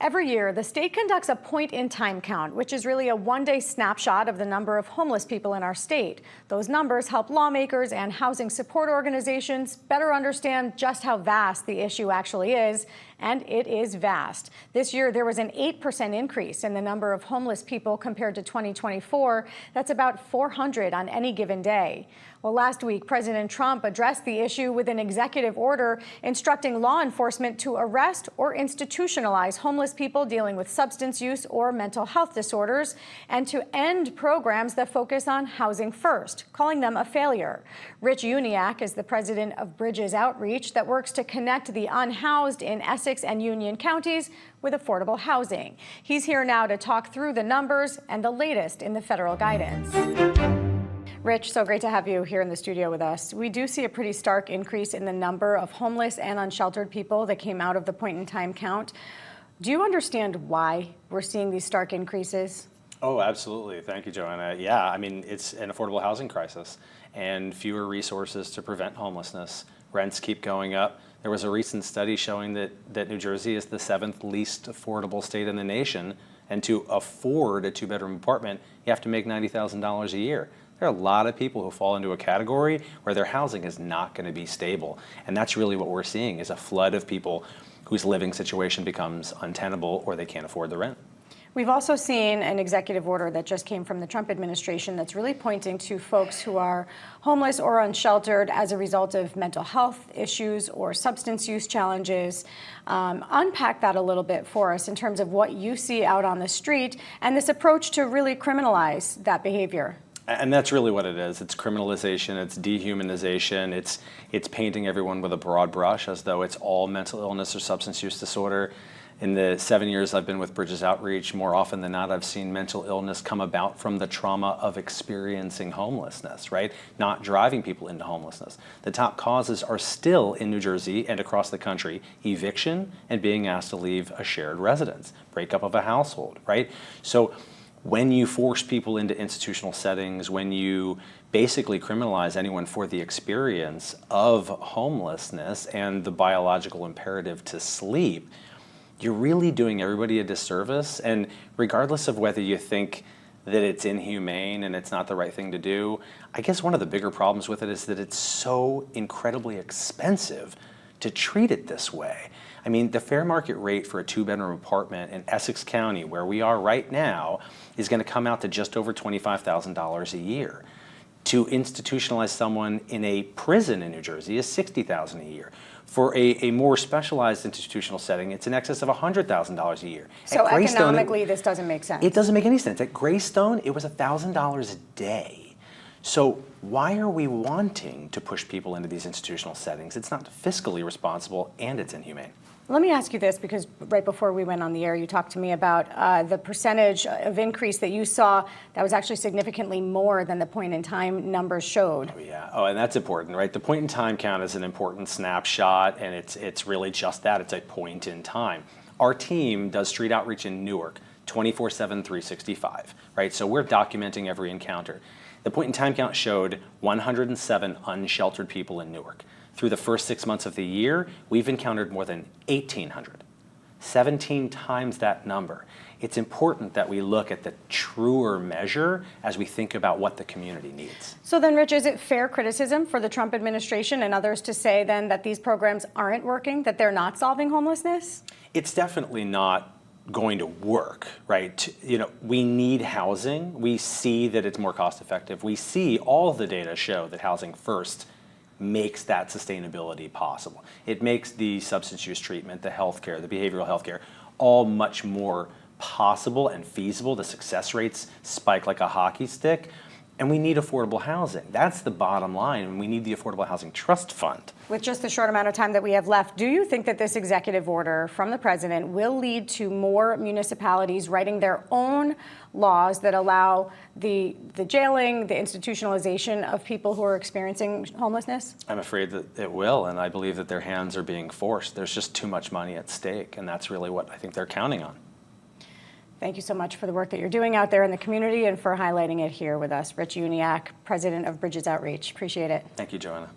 Every year, the state conducts a point-in-time count, which is really a one-day snapshot of the number of homeless people in our state. Those numbers help lawmakers and housing support organizations better understand just how vast the issue actually is, and it is vast. This year, there was an 8% increase in the number of homeless people compared to 2024. That's about 400 on any given day. Well, last week, President Trump addressed the issue with an executive order instructing law enforcement to arrest or institutionalize homeless people dealing with substance use or mental health disorders, and to end programs that focus on housing first, calling them a failure. Rich Uniacke is the president of Bridges Outreach that works to connect the unhoused in Essex and Union counties with affordable housing. He's here now to talk through the numbers and the latest in the federal guidance. Rich, so great to have you here in the studio with us. We do see a pretty stark increase in the number of homeless and unsheltered people that came out of the point-in-time count. Do you understand why we're seeing these stark increases? Oh, absolutely. Thank you, Joanne. Yeah, I mean, it's an affordable housing crisis and fewer resources to prevent homelessness. Rents keep going up. There was a recent study showing that New Jersey is the 7th least affordable state in the nation, and to afford a 2-bedroom apartment, you have to make $90,000 a year. There are a lot of people who fall into a category where their housing is not going to be stable. And that's really what we're seeing, is a flood of people whose living situation becomes untenable or they can't afford the rent. We've also seen an executive order that just came from the Trump administration that's really pointing to folks who are homeless or unsheltered as a result of mental health issues or substance use challenges. Unpack that a little bit for us in terms of what you see out on the street and this approach to really criminalize that behavior. And that's really what it is. It's criminalization, it's dehumanization, it's painting everyone with a broad brush as though it's all mental illness or substance use disorder. In the 7 years I've been with Bridges Outreach, more often than not, I've seen mental illness come about from the trauma of experiencing homelessness, right? Not driving people into homelessness. The top causes are still in New Jersey and across the country: eviction and being asked to leave a shared residence, breakup of a household, right? So when you force people into institutional settings, when you basically criminalize anyone for the experience of homelessness and the biological imperative to sleep, you're really doing everybody a disservice. And regardless of whether you think that it's inhumane and it's not the right thing to do, I guess one of the bigger problems with it is that it's so incredibly expensive to treat it this way. I mean, the fair market rate for a 2-bedroom apartment in Essex County, where we are right now, is going to come out to just over $25,000 a year. To institutionalize someone in a prison in New Jersey is $60,000 a year. For a more specialized institutional setting, it's in excess of $100,000 a year. So economically, this doesn't make sense. It doesn't make any sense. At Greystone, it was $1,000 a day. So why are we wanting to push people into these institutional settings? It's not fiscally responsible, and it's inhumane. Let me ask you this, because right before we went on the air, you talked to me about the percentage of increase that you saw that was actually significantly more than the point-in-time numbers showed. Oh, yeah. Oh, and that's important, right? The point-in-time count is an important snapshot, and it's really just that. It's a point in time. Our team does street outreach in Newark 24/7, 365, right? So we're documenting every encounter. The point-in-time count showed 107 unsheltered people in Newark. Through the first 6 months of the year, we've encountered more than 1,800, 17 times that number. It's important that we look at the truer measure as we think about what the community needs. So then, Rich, is it fair criticism for the Trump administration and others to say then that these programs aren't working, that they're not solving homelessness? It's definitely not going to work, right? You know, we need housing. We see that it's more cost effective. We see all the data show that housing first makes that sustainability possible. It makes the substance use treatment, the healthcare, the behavioral healthcare, all much more possible and feasible. The success rates spike like a hockey stick. And we need affordable housing. That's the bottom line, and we need the Affordable Housing Trust Fund. With just the short amount of time that we have left, do you think that this executive order from the president will lead to more municipalities writing their own laws that allow the jailing, the institutionalization of people who are experiencing homelessness? I'm afraid that it will, and I believe that their hands are being forced. There's just too much money at stake, and that's really what I think they're counting on. Thank you so much for the work that you're doing out there in the community and for highlighting it here with us. Rich Uniacke, president of Bridges Outreach. Appreciate it. Thank you, Joanna.